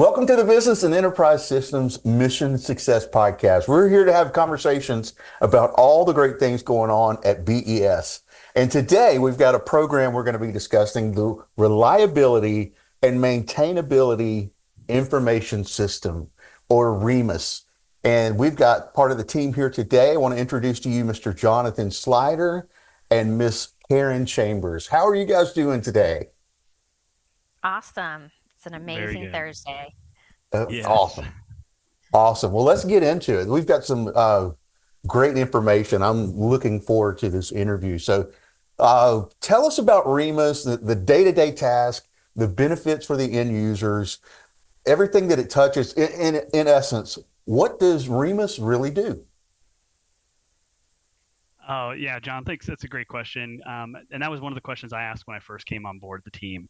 Welcome to the Business and Enterprise Systems Mission Success Podcast. We're here to have conversations about all the great things going on at BES. And today we've got a program we're going to be discussing the Reliability and Maintainability Information System, or REMIS. And we've got part of the team here today. I want to introduce to you Mr. Jonathan Slider and Miss Karen Chambers. How are you guys doing today? Awesome. It's an Very amazing good. Thursday. Yes. Awesome. Awesome. Well, let's get into it. We've got some great information. I'm looking forward to this interview. So tell us about REMAS, the day-to-day task, the benefits for the end users, everything that it touches. In essence, what does REMAS really do? Oh, yeah, John, thanks. That's a great question. And that was one of the questions I asked when I first came on board the team.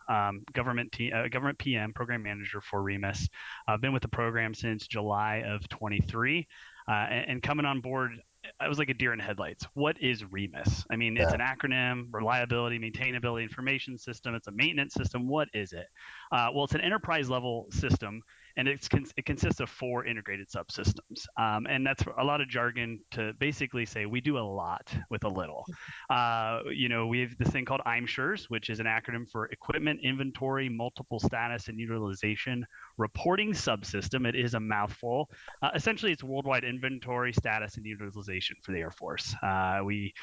Government PM, program manager for REMIS. I've been with the program since July of 23. And coming on board, I was like a deer in headlights. What is REMIS? I mean, it's Yeah. an acronym: Reliability, Maintainability Information System. It's a maintenance system. What is it? Well, it's an enterprise level system, and it consists of four integrated subsystems. And that's a lot of jargon to basically say we do a lot with a little. We have this thing called IMSURES, which is an acronym for Equipment Inventory, Multiple Status, and Utilization Reporting Subsystem. It is a mouthful. Essentially, it's worldwide inventory, status, and utilization for the Air Force. We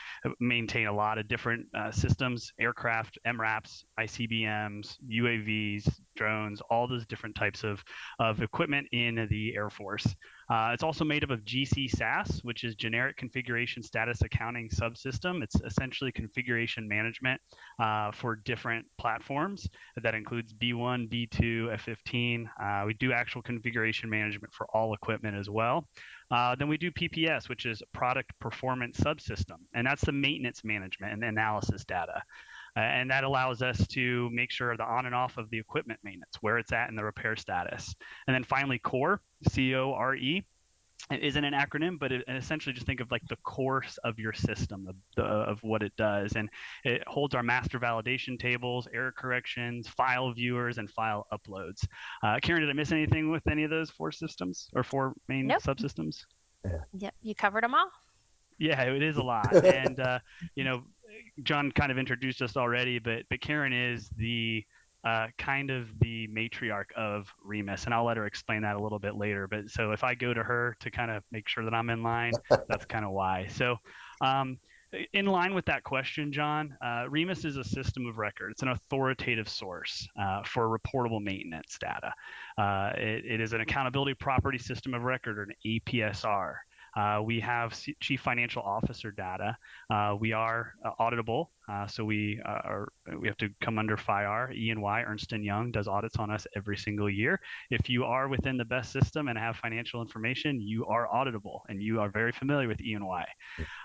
maintain a lot of different systems: aircraft, MRAPs, ICBMs, UAVs, drones, all those different types of equipment in the Air Force. It's also made up of GC SAS, which is Generic Configuration Status Accounting Subsystem. It's essentially configuration management for different platforms. That includes B1, B2, F-15. We do actual configuration management for all equipment as well. Then we do PPS, which is Product Performance Subsystem, and that's the maintenance management and analysis data. And that allows us to make sure the on and off of the equipment maintenance, where it's at in the repair status. And then finally, CORE, CORE, it isn't an acronym, but essentially just think of like the course of your system, of what it does. And it holds our master validation tables, error corrections, file viewers, and file uploads. Karen, did I miss anything with any of those four systems or four main Nope. subsystems? Yep. You covered them all. Yeah, it is a lot. And, John kind of introduced us already, but Karen is the kind of the matriarch of REMIS, and I'll let her explain that a little bit later. But so if I go to her to kind of make sure that I'm in line, that's kind of why. So, um, in line with that question, John, REMIS is a system of record. It's an authoritative source for reportable maintenance data. It is an accountability property system of record, or an APSR. We have chief financial officer data. We are auditable, so we have to come under FIR. E&Y, Ernst & Young, does audits on us every single year. If you are within the BES system and have financial information, you are auditable, and you are very familiar with E&Y.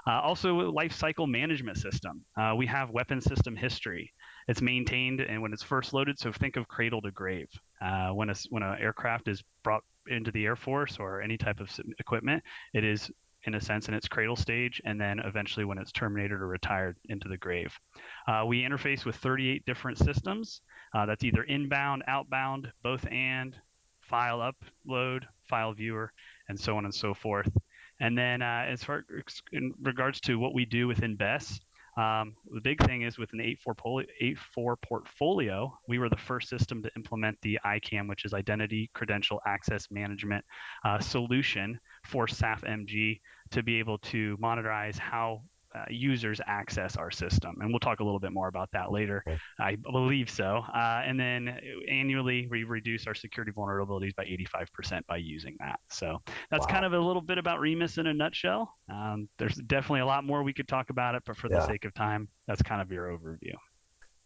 Also, life cycle management system. We have weapon system history. It's maintained, and when it's first loaded, so think of cradle to grave. When an aircraft is brought into the Air Force or any type of equipment, it is in a sense in its cradle stage, and then eventually when it's terminated or retired, into the grave. We interface with 38 different systems. That's either inbound, outbound, both and, file upload, file viewer, and so on and so forth. And then as far in regards to what we do within BES, the big thing is with an 8.4 portfolio, we were the first system to implement the ICAM, which is Identity Credential Access Management solution for SAF-MG, to be able to monitorize how users access our system. And we'll talk a little bit more about that later. I believe so. And then annually, we reduce our security vulnerabilities by 85% by using that. So that's kind Wow. of a little bit about REMIS in a nutshell. There's definitely a lot more we could talk about it, but for the Yeah. sake of time, that's kind of your overview.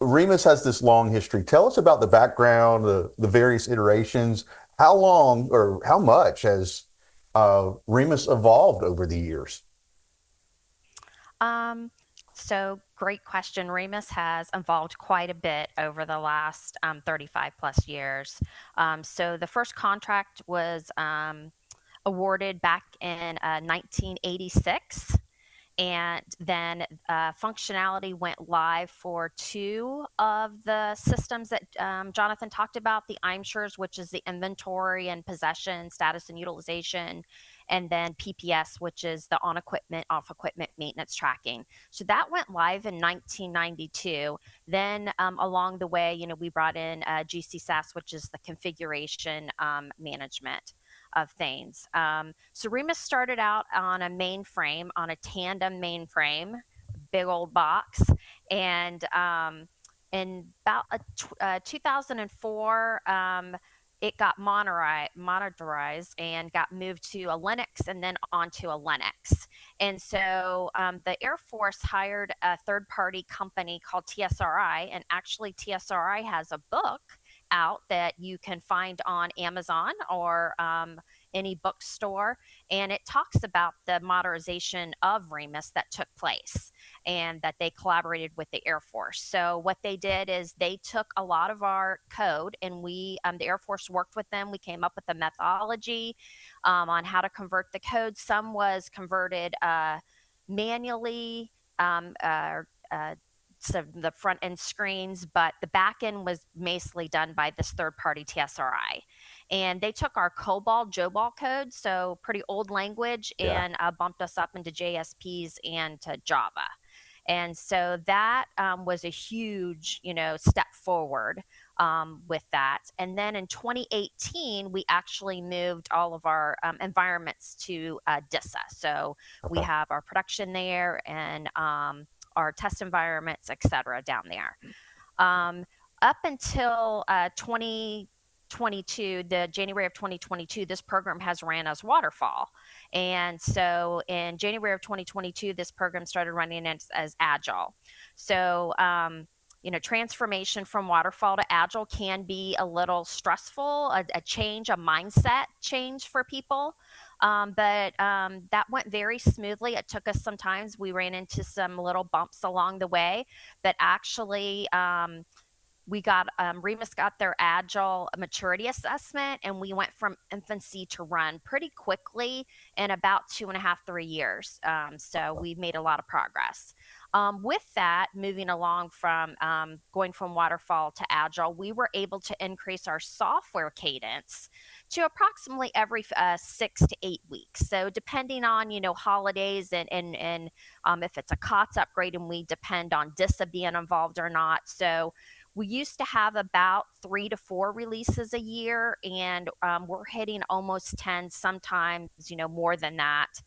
REMIS has this long history. Tell us about the background, the various iterations. How long or how much has REMIS evolved over the years? Um, so great question. Remus has evolved quite a bit over the last 35 plus years. So the first contract was awarded back in 1986. And then functionality went live for 2 of the systems that Jonathan talked about, the IMSures, which is the inventory and possession, status and utilization, and then PPS, which is the on equipment, off equipment maintenance tracking. So that went live in 1992. Then along the way, we brought in GC which is the configuration management of things. So REMIS started out on a mainframe, on a tandem mainframe, big old box, and in about 2004, it got monitorized and got moved to a Linux and then onto a Linux. And so the Air Force hired a third-party company called TSRI, and actually TSRI has a book out that you can find on Amazon or any bookstore, and it talks about the modernization of REMIS that took place and that they collaborated with the Air Force. So what they did is they took a lot of our code, and the Air Force worked with them. We came up with a methodology on how to convert the code. Some was converted manually, so the front end screens, but the back end was basically done by this third party TSRI. And they took our COBOL, JOBOL code, so pretty old language, and bumped us up into JSPs and to Java. And so that was a huge, step forward with that. And then in 2018, we actually moved all of our environments to DISA. So we have our production there and our test environments, et cetera, down there. Up until 2022, the January of 2022, this program has ran as waterfall. And so in January of 2022, this program started running as Agile. So, transformation from waterfall to Agile can be a little stressful, a change, a mindset change for people. But that went very smoothly. It took us some time. We ran into some little bumps along the way, but actually, we got REMIS got their Agile maturity assessment, and we went from infancy to run pretty quickly in about 2.5, 3 years. So we made a lot of progress. With that, moving along from going from waterfall to Agile, we were able to increase our software cadence to approximately every 6 to 8 weeks. So depending on, holidays and if it's a COTS upgrade, and we depend on DISA being involved or not. So we used to have about 3 to 4 releases a year, and we're hitting almost 10, sometimes, more than that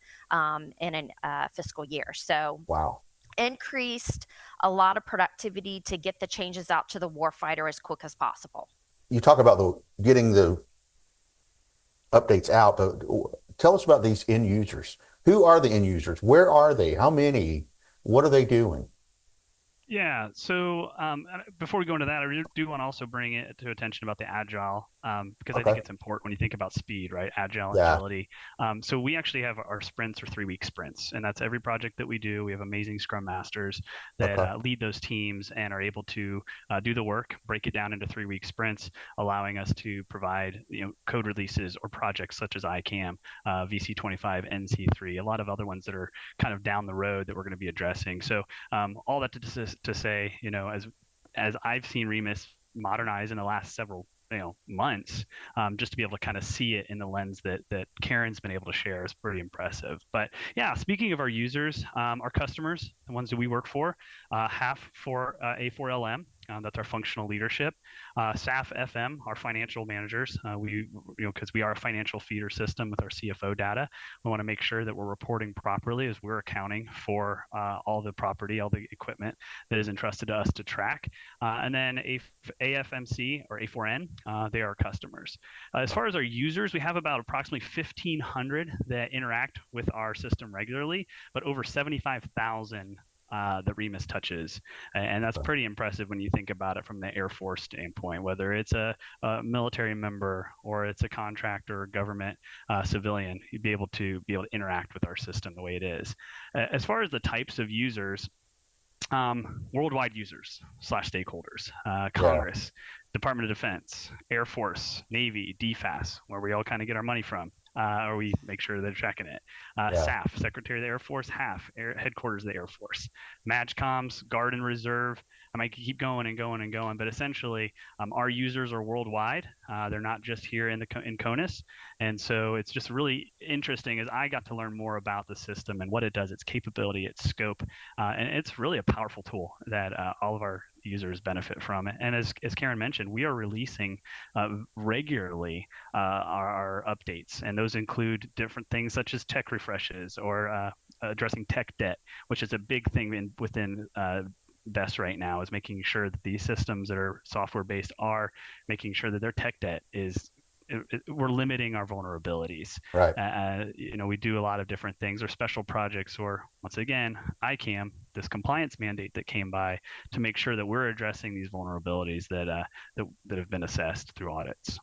in a fiscal year. So Wow. Increased a lot of productivity to get the changes out to the warfighter as quick as possible. You talk about getting the updates out, but tell us about these end users. Who are the end users? Where are they? How many? What are they doing? Yeah, so before we go into that, I do want to also bring it to attention about the Agile, because I think it's important when you think about speed, right? Agile, agility. So we actually have our sprints are 3-week sprints, and that's every project that we do. We have amazing Scrum Masters that lead those teams and are able to do the work, break it down into 3-week sprints, allowing us to provide code releases or projects such as ICAM, VC25, NC3, a lot of other ones that are kind of down the road that we're going to be addressing. So all that to say, as I've seen REMIS modernize in the last several months, just to be able to kind of see it in the lens that Karen's been able to share is pretty impressive. But yeah, speaking of our users, our customers, the ones that we work for, half for A4LM. That's our functional leadership. SAF FM, our financial managers. Because we are a financial feeder system with our CFO data, we want to make sure that we're reporting properly as we're accounting for all the property, all the equipment that is entrusted to us to track. And then AFMC or A4N, they are our customers. As far as our users, we have about approximately 1,500 that interact with our system regularly, but over 75,000 that REMIS touches. And that's pretty impressive when you think about it from the Air Force standpoint, whether it's a military member or it's a contractor or government civilian, you'd be able to interact with our system the way it is. As far as the types of users, worldwide users / stakeholders, Congress, Department of Defense, Air Force, Navy, DFAS, where we all kind of get our money from, or we make sure they're checking it. SAF, Secretary of the Air Force, HAF, Headquarters of the Air Force, MAGCOMs, Guard and Reserve. I might keep going and going and going, but essentially, our users are worldwide. They're not just here in CONUS, and so it's just really interesting as I got to learn more about the system and what it does, its capability, its scope, and it's really a powerful tool that all of our users benefit from. And as Karen mentioned, we are releasing regularly our updates, and those include different things such as tech refreshes or addressing tech debt, which is a big thing within BES right now, is making sure that these systems that are software based are making sure that their tech debt is we're limiting our vulnerabilities. Right. We do a lot of different things or special projects, or once again, ICAM, this compliance mandate that came by to make sure that we're addressing these vulnerabilities that have been assessed through audits.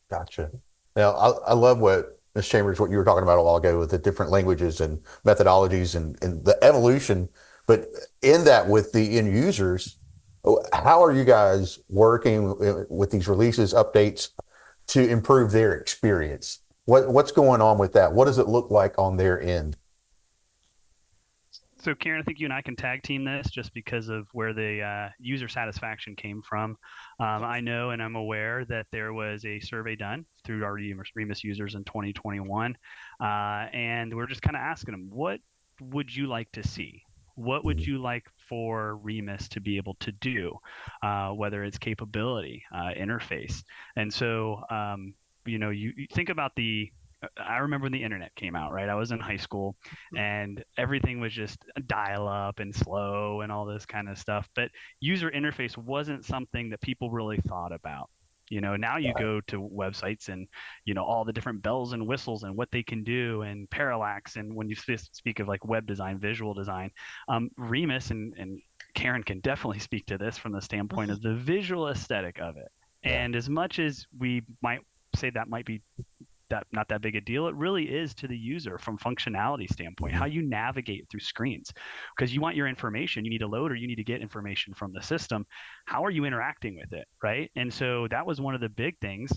Gotcha. Now, I love what Ms. Chambers, what you were talking about a while ago with the different languages and methodologies and the evolution, but in that with the end users, how are you guys working with these releases, updates to improve their experience? What's going on with that? What does it look like on their end? So Karen, I think you and I can tag team this just because of where the user satisfaction came from. I know and I'm aware that there was a survey done through our REMIS users in 2021, and we're just kind of asking them, what would you like to see? What would you like for REMIS to be able to do, whether it's capability, interface? And so, you think about I remember when the internet came out, right? I was in high school and everything was just dial up and slow and all this kind of stuff. But user interface wasn't something that people really thought about. Now you go to websites and, all the different bells and whistles and what they can do and parallax. And when you speak of like web design, visual design, REMIS and Karen can definitely speak to this from the standpoint of the visual aesthetic of it. And as much as we might say that might be not that big a deal, it really is to the user from functionality standpoint, how you navigate through screens, because you want your information, you need to load or you need to get information from the system. How are you interacting with it, right? And so that was one of the big things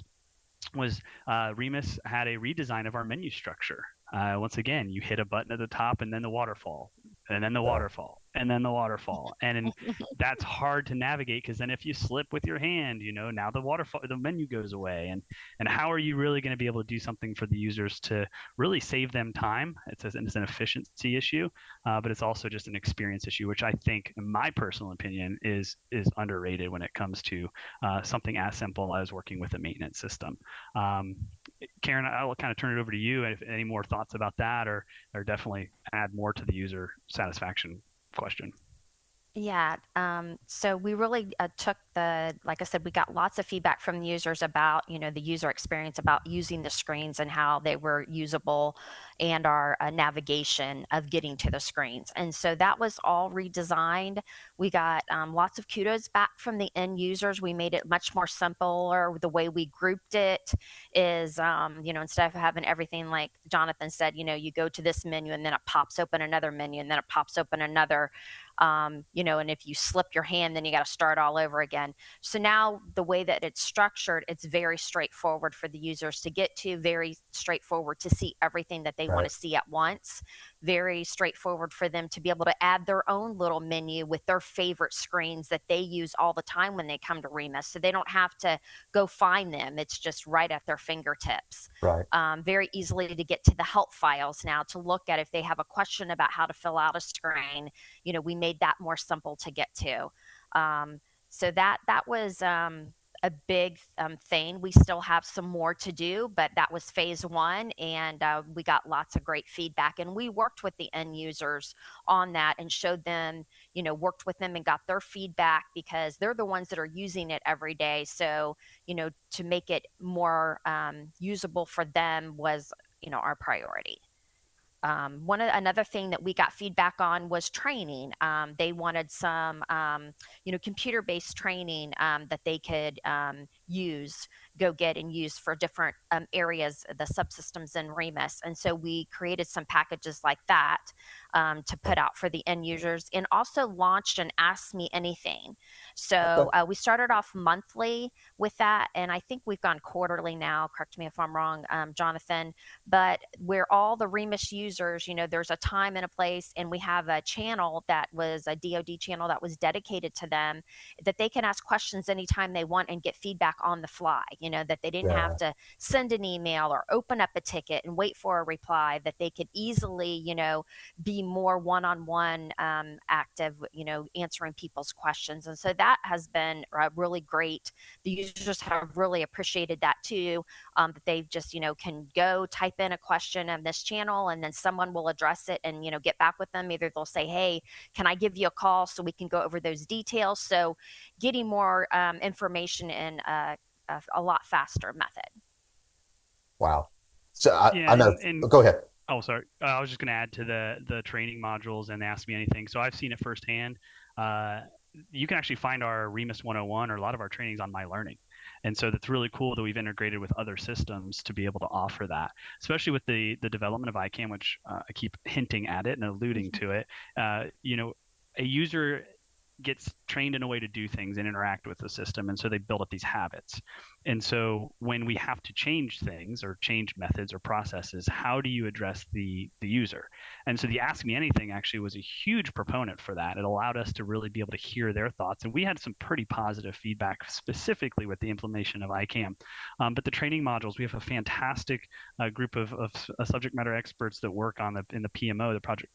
was REMIS had a redesign of our menu structure. Once again, you hit a button at the top and then the waterfall, and then the waterfall, and then the waterfall. And that's hard to navigate because then if you slip with your hand, now the menu goes away. And how are you really going to be able to do something for the users to really save them time? It's an efficiency issue, but it's also just an experience issue, which I think, in my personal opinion, is underrated when it comes to something as simple as working with a maintenance system. Karen, I'll kind of turn it over to you. If any more thoughts about that, or definitely add more to the user satisfaction question. Yeah. So we really took like I said, we got lots of feedback from the users about, the user experience about using the screens and how they were usable and our navigation of getting to the screens. And so that was all redesigned. We got lots of kudos back from the end users. We made it much more simpler. The way we grouped it is, instead of having everything like Jonathan said, you go to this menu and then it pops open another menu and then it pops open another. And if you slip your hand, then you got to start all over again. So now the way that it's structured, it's very straightforward for the users to get to, very straightforward to see everything that they want to see at once, very straightforward for them to be able to add their own little menu with their favorite screens that they use all the time when they come to REMIS. So they don't have to go find them. It's just right at their fingertips. Right. Very easily to get to the help files now to look at if they have a question about how to fill out a screen. We made that more simple to get to. So that was a big thing. We still have some more to do, but that was phase one, and we got lots of great feedback. And we worked with the end users on that and showed them, worked with them and got their feedback because they're the ones that are using it every day. So, to make it more usable for them was, our priority. Another thing that we got feedback on was training. They wanted some, computer-based training that they could, go get and use for different areas, the subsystems in REMIS. And so we created some packages like that to put out for the end users, and also launched an Ask Me Anything. So we started off monthly with that, and I think we've gone quarterly now. Correct me if I'm wrong, Jonathan. But where all the REMIS users, there's a time and a place, and we have a channel that was a DoD channel that was dedicated to them, that they can ask questions anytime they want and get feedback on the fly. That they didn't have to send an email or open up a ticket and wait for a reply. That they could easily, be more one-on-one active, answering people's questions. And so that has been really great. The users have really appreciated that too, that they've just, can go type in a question on this channel, and then someone will address it and, get back with them. Either they'll say, hey, can I give you a call so we can go over those details? So getting more information in a lot faster method. Wow. So Yeah, I know. Go ahead. Oh, sorry. I was just going to add to the training modules and Ask Me Anything. So I've seen it firsthand. You can actually find our REMIS 101 or a lot of our trainings on My Learning. And so that's really cool that we've integrated with other systems to be able to offer that, especially with the development of ICAM, which I keep hinting at it and alluding to it. A user gets trained in a way to do things and interact with the system, and so they build up these habits. And so when we have to change things or change methods or processes, how do you address the user? And so the Ask Me Anything actually was a huge proponent for that. It allowed us to really be able to hear their thoughts, and we had some pretty positive feedback specifically with the implementation of ICAM. But the training modules, we have a fantastic group of subject matter experts that work on in the PMO, the project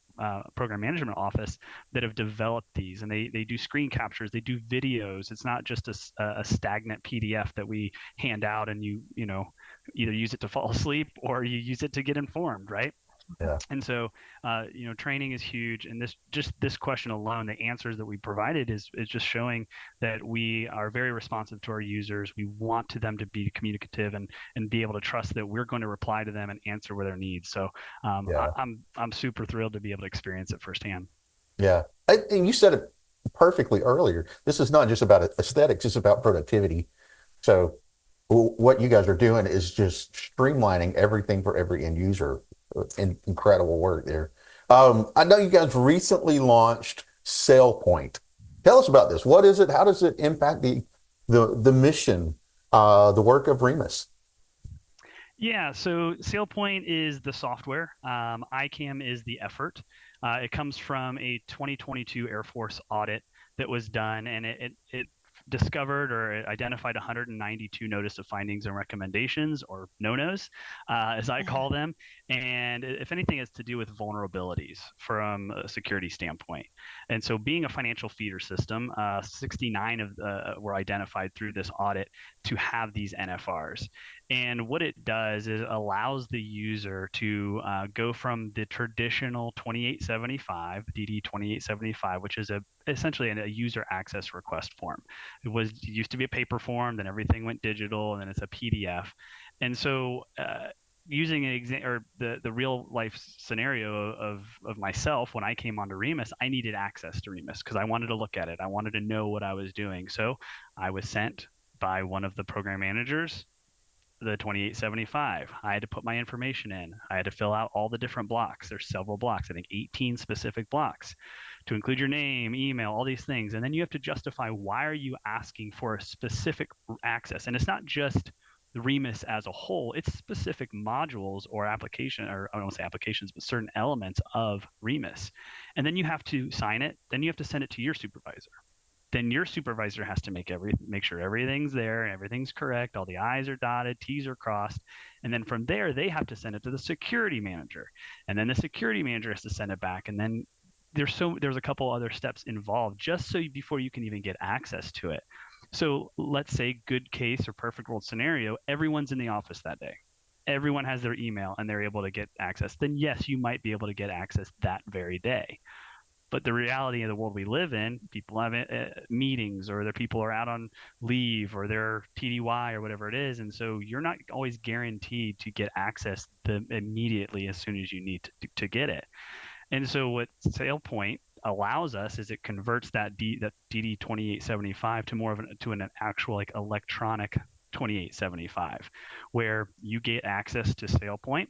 program management office, that have developed these, and they do screen captures, they do videos. It's not just a stagnant PDF that we hand out and you either use it to fall asleep or you use it to get informed, right? Yeah. And so, training is huge. And this question alone, the answers that we provided is just showing that we are very responsive to our users. We want them to be communicative and be able to trust that we're going to reply to them and answer with their needs. So I'm super thrilled to be able to experience it firsthand. Yeah. And you said it perfectly earlier. This is not just about aesthetics, it's about productivity. So what you guys are doing is just streamlining everything for every end user. Incredible work there. I know you guys recently launched SailPoint. Tell us about this. What is it? How does it impact the mission, the work of REMIS? Yeah, so SailPoint is the software. ICAM is the effort. It comes from a 2022 Air Force audit that was done, and it discovered or it identified 192 notice of findings and recommendations, or no-nos, as I call them. And if anything, it's to do with vulnerabilities from a security standpoint. And so being a financial feeder system, 69 of were identified through this audit to have these NFRs. And what it does is it allows the user to go from the traditional 2875, DD 2875, which is essentially a user access request form. It used to be a paper form, then everything went digital, and then it's a PDF. And so using the real life scenario of myself, when I came onto REMIS, I needed access to REMIS because I wanted to look at it. I wanted to know what I was doing. So I was sent by one of the program managers the 2875. I had to put my information in. I had to fill out all the different blocks. There's several blocks, I think 18 specific blocks, to include your name, email, all these things. And then you have to justify, why are you asking for a specific access? And it's not just the REMIS as a whole, it's specific modules or application, or I don't want to say applications, but certain elements of REMIS. And then you have to sign it. Then you have to send it to your supervisor. Then your supervisor has to make sure everything's there, everything's correct, all the I's are dotted, T's are crossed. And then from there, they have to send it to the security manager. And then the security manager has to send it back. And then there's a couple other steps involved just so before you can even get access to it. So let's say good case or perfect world scenario, everyone's in the office that day. Everyone has their email and they're able to get access. Then yes, you might be able to get access that very day. But the reality of the world we live in, people have meetings, or their people are out on leave, or they're TDY or whatever it is. And so you're not always guaranteed to get access immediately as soon as you need to get it. And so what SailPoint allows us is it converts that DD 2875 to more of an actual like electronic 2875, where you get access to SailPoint.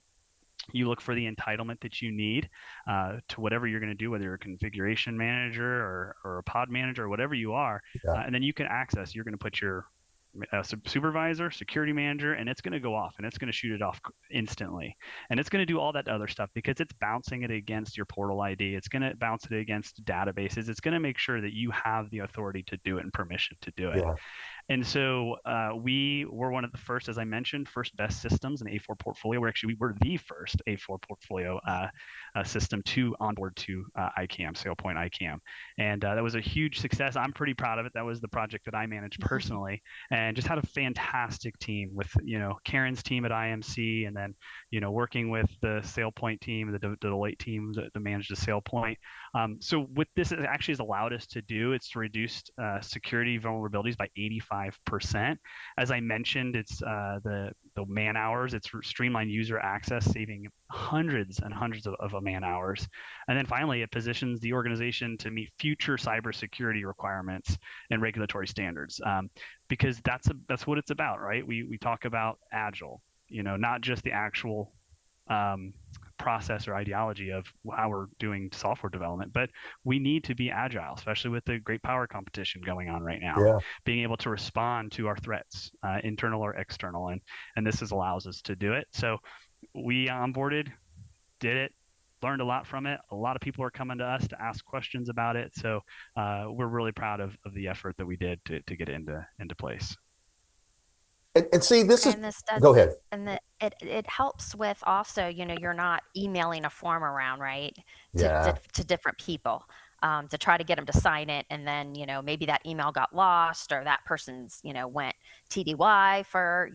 You look for the entitlement that you need to whatever you're going to do, whether you're a configuration manager or a pod manager, or whatever you are. Yeah. And then you can access, you're going to put your supervisor, security manager, and it's going to go off and it's going to shoot it off instantly. And it's going to do all that other stuff because it's bouncing it against your portal ID. It's going to bounce it against databases. It's going to make sure that you have the authority to do it and permission to do it. Yeah. And so we were one of the first, as I mentioned, first BES systems in A4 portfolio. We were the first A4 portfolio system to onboard to ICAM, SailPoint ICAM. And that was a huge success. I'm pretty proud of it. That was the project that I managed personally, and just had a fantastic team with, Karen's team at IMC, and then, working with the SailPoint team, the Deloitte team that managed the SailPoint. So what this actually has allowed us to do, it's reduced security vulnerabilities by 85%. As I mentioned, it's the man hours, it's streamlined user access, saving hundreds and hundreds of man hours. And then finally, it positions the organization to meet future cybersecurity requirements and regulatory standards, because that's what it's about, right? We talk about agile, not just the actual process or ideology of how we're doing software development, but we need to be agile, especially with the great power competition going on right now. Yeah. Being able to respond to our threats, internal or external, and this allows us to do it. So we onboarded, did it, learned a lot from it. A lot of people are coming to us to ask questions about it. So we're really proud of the effort that we did to get it into place. And see, this is, This does, go ahead. and it helps with also, you're not emailing a form around, right? Yeah. To different people, to try to get them to sign it. And then, maybe that email got lost, or that person's, went TDY for,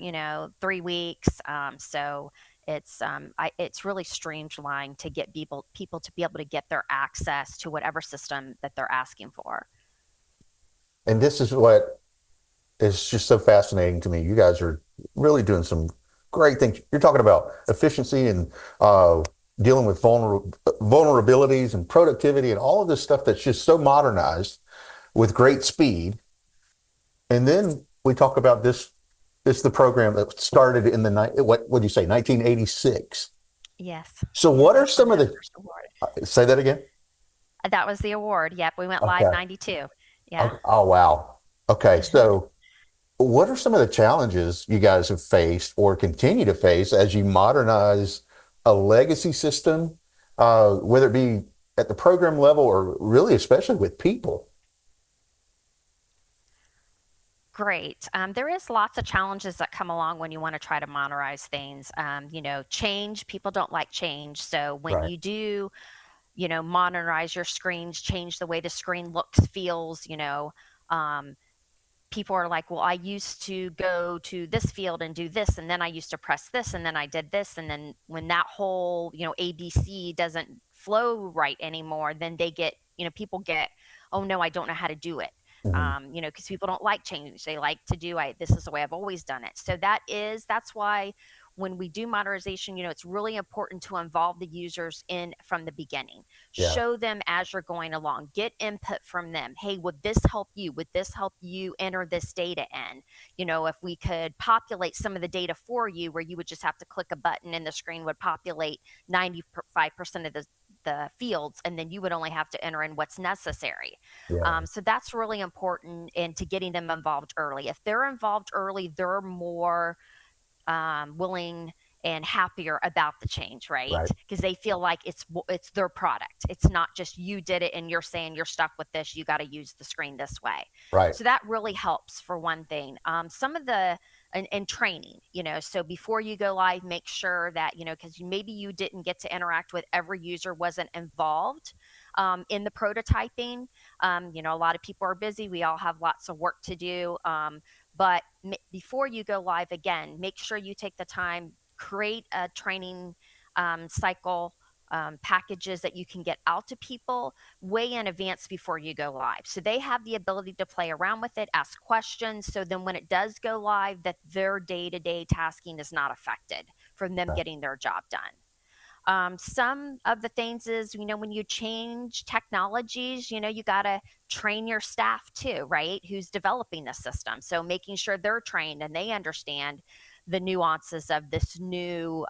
3 weeks. So it's really streamlined to get people to be able to get their access to whatever system that they're asking for. And this is what is just so fascinating to me. You guys are really doing some great things. You're talking about efficiency and dealing with vulnerabilities and productivity and all of this stuff that's just so modernized with great speed. And then we talk about this the program that started in what would you say, 1986? Yes. So what are some of the, say that again? That was the award. Yep. We went live 92. Yeah. Oh, wow. Okay. So what are some of the challenges you guys have faced or continue to face as you modernize a legacy system, whether it be at the program level or really especially with people? Great. There is lots of challenges that come along when you want to try to modernize things. Change, people don't like change. So when you do, modernize your screens, change the way the screen looks, feels, people are like, well, I used to go to this field and do this, and then I used to press this, and then I did this. And then when that whole, ABC doesn't flow right anymore, then they get, people get, oh no, I don't know how to do it. Because people don't like change. They like to do, this is the way I've always done it. So that's why when we do modernization, it's really important to involve the users in from the beginning. Yeah. Show them as you're going along, get input from them. Hey, would this help you? Would this help you enter this data in? If we could populate some of the data for you, where you would just have to click a button and the screen would populate 95% of the fields, and then you would only have to enter in what's necessary. Yeah. So that's really important into getting them involved early. If they're involved early, they're more willing and happier about the change, right? Because they feel like it's their product. It's not just you did it and you're saying you're stuck with this, you got to use the screen this way. Right. So that really helps for one thing. Some of the and training, so before you go live, make sure that, because maybe you didn't get to interact with every user, wasn't involved in the prototyping. A lot of people are busy. We all have lots of work to do. But before you go live, again, make sure you take the time, create a training cycle, packages that you can get out to people way in advance before you go live. So they have the ability to play around with it, ask questions. So then when it does go live, that their day-to-day tasking is not affected from them getting their job done. Some of the things is, when you change technologies, you got to train your staff too, right? Who's developing the system. So making sure they're trained and they understand the nuances of this new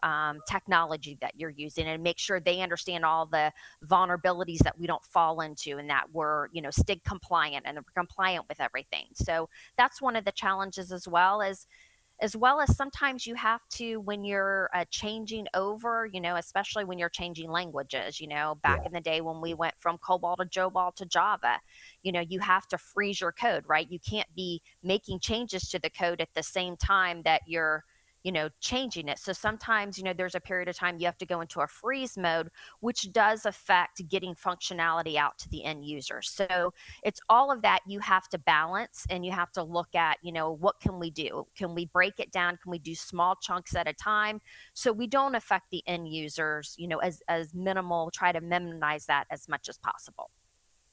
technology that you're using, and make sure they understand all the vulnerabilities that we don't fall into, and that we're, STIG compliant and we're compliant with everything. So that's one of the challenges, as well as sometimes you have to, when you're changing over, especially when you're changing languages, back Yeah. in the day when we went from COBOL to JOBOL to Java, you have to freeze your code, right? You can't be making changes to the code at the same time that you're, changing it. So sometimes, there's a period of time you have to go into a freeze mode, which does affect getting functionality out to the end user. So it's all of that you have to balance, and you have to look at, what can we do? Can we break it down? Can we do small chunks at a time so we don't affect the end users, as minimal, try to minimize that as much as possible.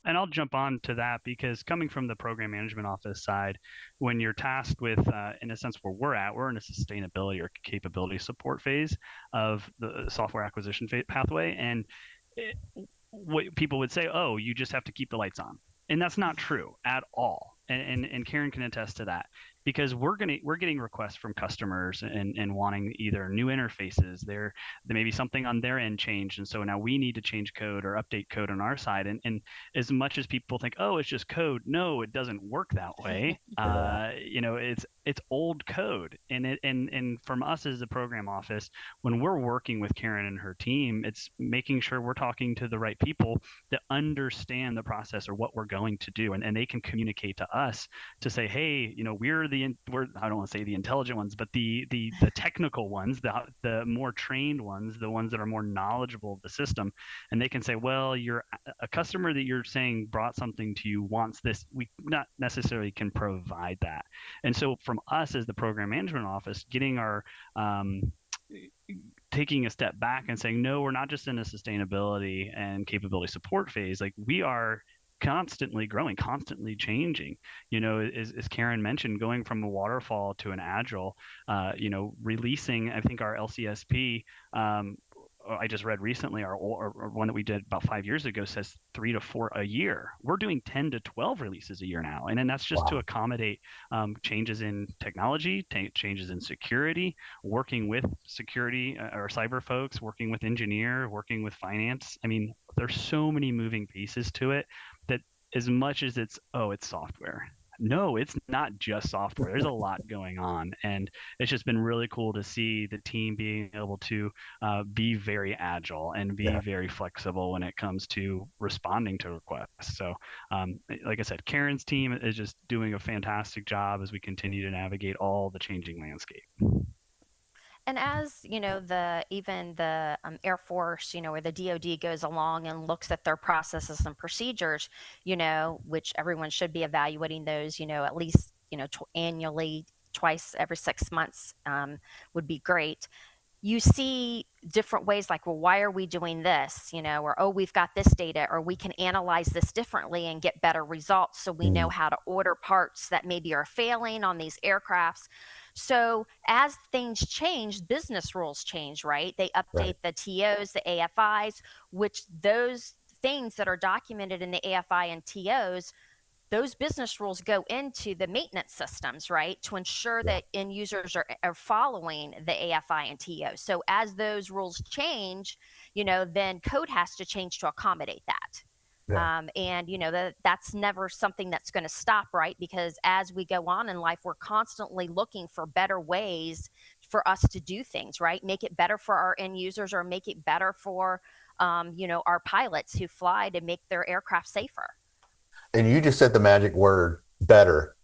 And I'll jump on to that because coming from the program management office side, when you're tasked with, in a sense, where we're in a sustainability or capability support phase of the software acquisition pathway, and it, what people would say, oh, you just have to keep the lights on, and that's not true at all. And Karen can attest to that, because we're getting requests from customers and wanting either new interfaces. There may be something on their end changed, and so now we need to change code or update code on our side. And as much as people think, oh, it's just code, no, it doesn't work that way. It's old code, and from us as a program office, when we're working with Karen and her team, it's making sure we're talking to the right people that understand the process or what we're going to do, and they can communicate to us to say, hey, we're I don't want to say the intelligent ones, but the technical ones, the more trained ones, the ones that are more knowledgeable of the system, and they can say, well, you're a customer that you're saying brought something to you wants this. We not necessarily can provide that. And so from us as the program management office, getting our taking a step back and saying, no, we're not just in a sustainability and capability support phase. Like, we are constantly growing, constantly changing. As Karen mentioned, going from a waterfall to an agile, releasing, I think our LCSP, I just read recently, our one that we did about 5 years ago says 3 to 4 a year. We're doing 10 to 12 releases a year now. And then that's just to accommodate changes in technology, changes in security, working with security or cyber folks, working with engineer, working with finance. I mean, there's so many moving pieces to it that, as much as it's software. No, it's not just software. There's a lot going on, and it's just been really cool to see the team being able to be very agile and be very flexible when it comes to responding to requests. So, like I said, Karen's team is just doing a fantastic job as we continue to navigate all the changing landscape. And as even the Air Force, or the DoD goes along and looks at their processes and procedures, which everyone should be evaluating those, at least annually, twice every 6 months, would be great. You see different ways, like, well, why are we doing this? Or, oh, we've got this data, or we can analyze this differently and get better results, so we know how to order parts that maybe are failing on these aircrafts. So as things change, business rules change, right? They update the TOs, the AFIs, which those things that are documented in the AFI and TOs, those business rules go into the maintenance systems, right? To ensure that end users are following the AFI and TO. So as those rules change, then code has to change to accommodate that. And that's never something that's going to stop, right? Because as we go on in life, we're constantly looking for better ways for us to do things, right? Make it better for our end users, or make it better for, our pilots who fly, to make their aircraft safer. And you just said the magic word, better.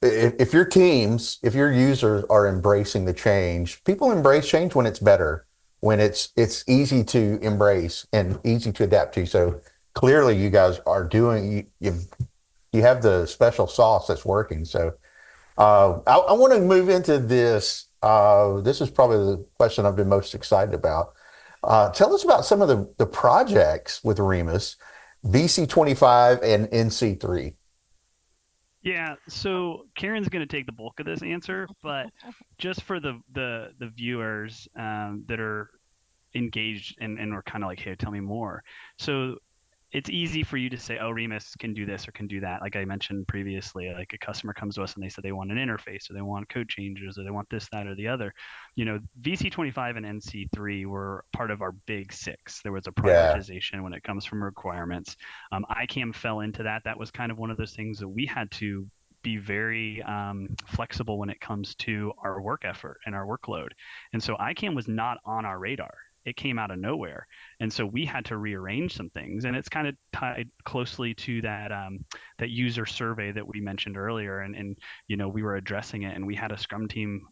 If your users are embracing the change, people embrace change when it's better, when it's easy to embrace and easy to adapt to. So clearly you guys are doing, you have the special sauce that's working. So I want to move into this. This is probably the question I've been most excited about. Tell us about some of the projects with REMIS, BC25 and NC3. Yeah, so Karen's going to take the bulk of this answer, but just for the viewers that are engaged and we're kind of like, hey, tell me more. So it's easy for you to say, oh, REMIS can do this or can do that. Like I mentioned previously, like a customer comes to us and they said they want an interface or they want code changes or they want this, that, or the other. VC25 and NC3 were part of our big six. There was a prioritization when it comes from requirements. ICAM fell into that. That was kind of one of those things that we had to be very flexible when it comes to our work effort and our workload. And so ICAM was not on our radar. It came out of nowhere, and so we had to rearrange some things. And it's kind of tied closely to that that user survey that we mentioned earlier. And we were addressing it, and we had a Scrum team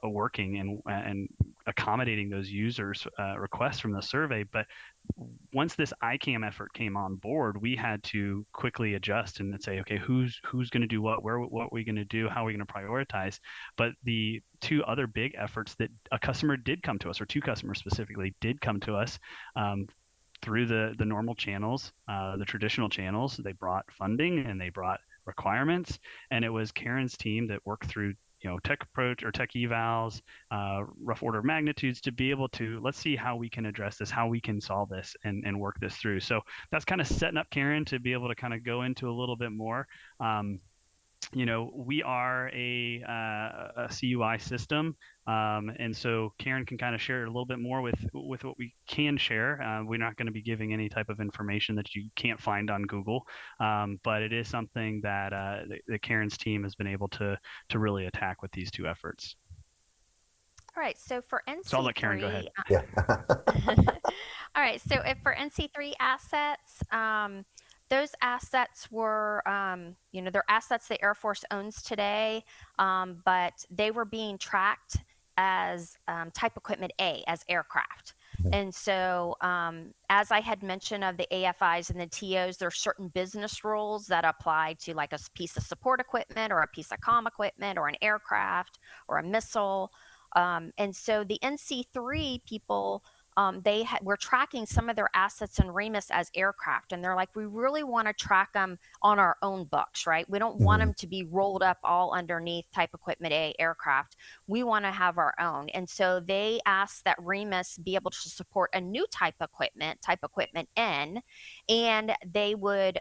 working and accommodating those users' requests from the survey. But once this ICAM effort came on board, we had to quickly adjust and say, okay, who's going to do what are we going to do, how are we going to prioritize? But the two other big efforts that a customer did come to us, or two customers specifically did come to us through the normal channels, the traditional channels. They brought funding and they brought requirements, and it was Karen's team that worked through tech approach or tech evals, rough order of magnitudes, to be able to, let's see how we can address this, how we can solve this and work this through. So that's kind of setting up Karen to be able to kind of go into a little bit more. We are a CUI system, and so Karen can kind of share a little bit more with what we can share. We're not going to be giving any type of information that you can't find on Google, but it is something that Karen's team has been able to really attack with these two efforts. All right, so for NC3, so I'll let Karen go ahead. Yeah. All right, so if for NC3 assets, those assets were, they're assets the Air Force owns today, but they were being tracked as type equipment A, as aircraft. And so as I had mentioned of the AFIs and the TOs, there are certain business rules that apply to like a piece of support equipment or a piece of comm equipment or an aircraft or a missile. And so the NC3 people, we're tracking some of their assets in REMIS as aircraft, and they're like, we really want to track them on our own books, right? We don't want them to be rolled up all underneath type equipment A aircraft. We want to have our own. And so they asked that REMIS be able to support a new type equipment N, and they would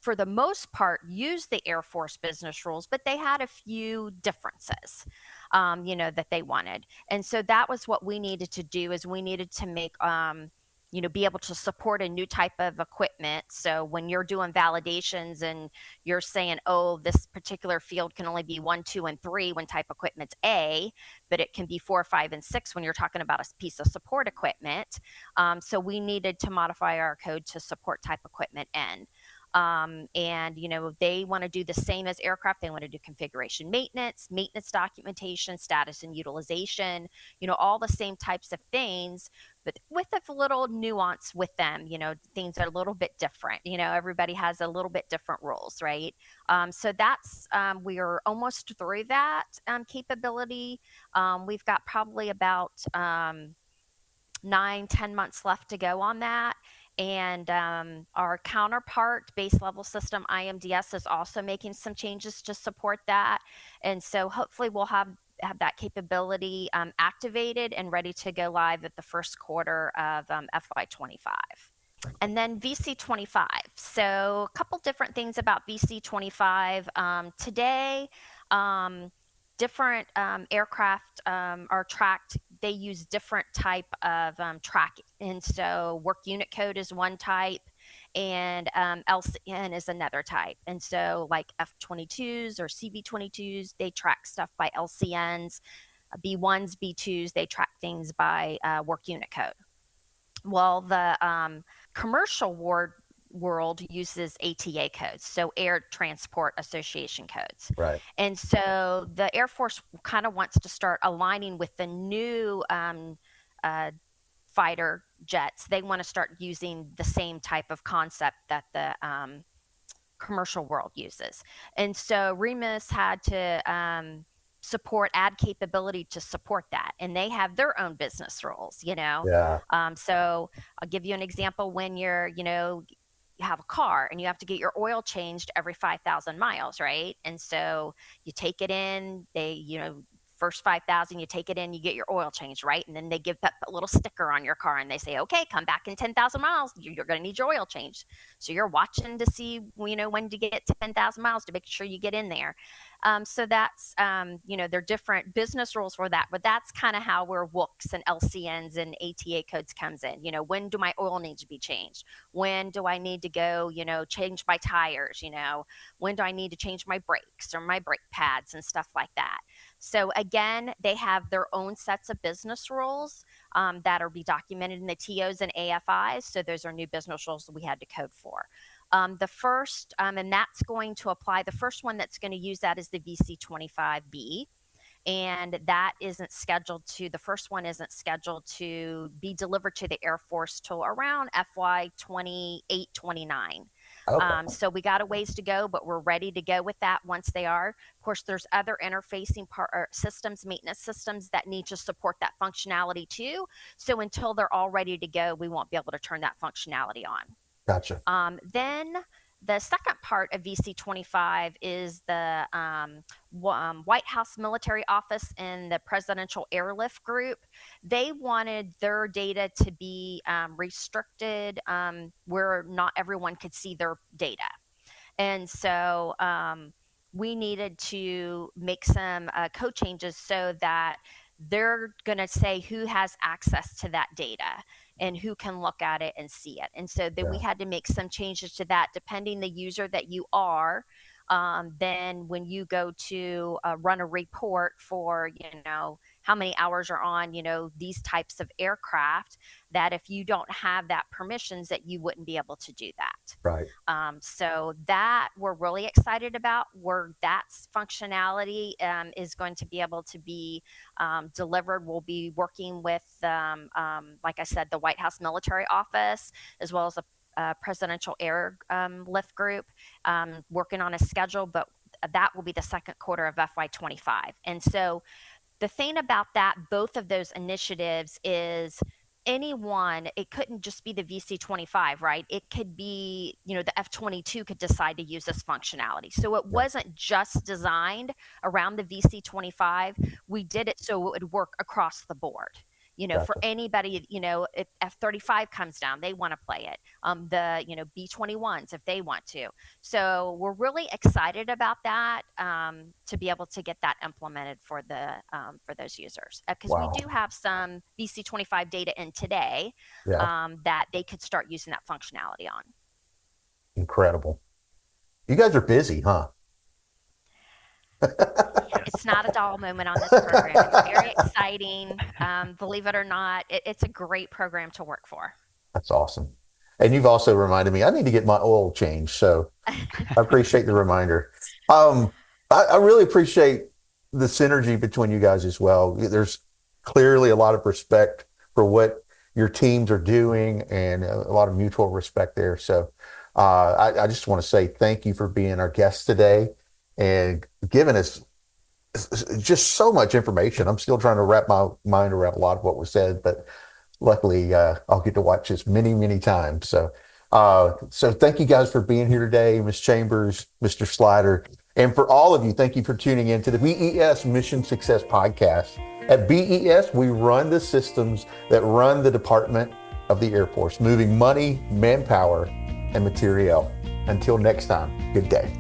for the most part use the Air Force business rules, but they had a few differences that they wanted. And so that was what we needed to do, is we needed to make be able to support a new type of equipment. So when you're doing validations and you're saying, oh, this particular field can only be 1, 2, and 3 when type equipment's A, but it can be 4, 5, and 6 when you're talking about a piece of support equipment. So we needed to modify our code to support type equipment N. They want to do the same as aircraft. They want to do configuration maintenance documentation, status and utilization, all the same types of things, but with a little nuance with them, things are a little bit different. Everybody has a little bit different rules, right? So that's, we are almost through that capability. We've got probably about 9-10 months left to go on that. And our counterpart base level system, IMDS, is also making some changes to support that. And so hopefully we'll have that capability activated and ready to go live at the first quarter of FY25. And then VC25. So a couple different things about VC25. Today, different aircraft are tracked. They use different type of tracking. And so work unit code is one type, and LCN is another type. And so like F-22s or CV-22s, they track stuff by LCNs. B-1s, B-2s, they track things by work unit code. Well, the commercial world uses ATA codes, so Air Transport Association codes. Right. And so the Air Force kind of wants to start aligning with the new fighter jets. They want to start using the same type of concept that the commercial world uses. And so REMIS had to add capability to support that, and they have their own business rules. Yeah. So I'll give you an example. When you're you have a car and you have to get your oil changed every 5,000 miles, right? And so you take it in, they first 5,000, you take it in, you get your oil changed, right? And then they give that little sticker on your car and they say, okay, come back in 10,000 miles. You're going to need your oil changed. So you're watching to see, when to get to 10,000 miles to make sure you get in there. So that's, there are different business rules for that, but that's kind of how where WOOCs and LCNs and ATA codes comes in. When do my oil need to be changed? When do I need to go, change my tires? When do I need to change my brakes or my brake pads and stuff like that? So again, they have their own sets of business rules that are be documented in the TOs and AFIs. So those are new business rules that we had to code for. The first, and that's going to apply, the first one that's going to use that is the VC25B. And that the first one isn't scheduled to be delivered to the Air Force till around FY 28, 29. Okay. So we got a ways to go, but we're ready to go with that once they are. Of course, there's other interfacing systems, maintenance systems that need to support that functionality too. So until they're all ready to go, we won't be able to turn that functionality on. Gotcha. Then the second part of VC25 is the White House Military Office and the Presidential Airlift Group. They wanted their data to be restricted where not everyone could see their data. And so we needed to make some code changes so that they're going to say who has access to that data and who can look at it and see it. And so then we had to make some changes to that depending the user that you are. Then when you go to run a report for, how many hours are on, these types of aircraft, that if you don't have that permissions, that you wouldn't be able to do that. Right. So that we're really excited about, where that's functionality is going to be able to be delivered. We'll be working with, like I said, the White House Military Office, as well as a Presidential Airlift Group, working on a schedule, but that will be the second quarter of FY25. And so the thing about that, both of those initiatives is anyone, it couldn't just be the VC25, right? It could be, the F-22 could decide to use this functionality. So it wasn't just designed around the VC25. We did it so it would work across the board. Gotcha. For anybody, if F-35 comes down, they want to play it. The, B-21s, if they want to. So we're really excited about that to be able to get that implemented for those users. Because we do have some VC-25 data in today that they could start using that functionality on. Incredible. You guys are busy, huh? It's not a dull moment on this program. It's very exciting. Believe it or not, it's a great program to work for. That's awesome. And you've also reminded me, I need to get my oil changed. So I appreciate the reminder. I really appreciate the synergy between you guys as well. There's clearly a lot of respect for what your teams are doing and a lot of mutual respect there. So I just want to say thank you for being our guest today and giving us just so much information. I'm still trying to wrap my mind around a lot of what was said, but luckily I'll get to watch this many, many times. So thank you guys for being here today, Ms. Chambers, Mr. Slider, and for all of you, thank you for tuning in to the BES Mission Success Podcast. At BES, we run the systems that run the Department of the Air Force, moving money, manpower, and materiel. Until next time, good day.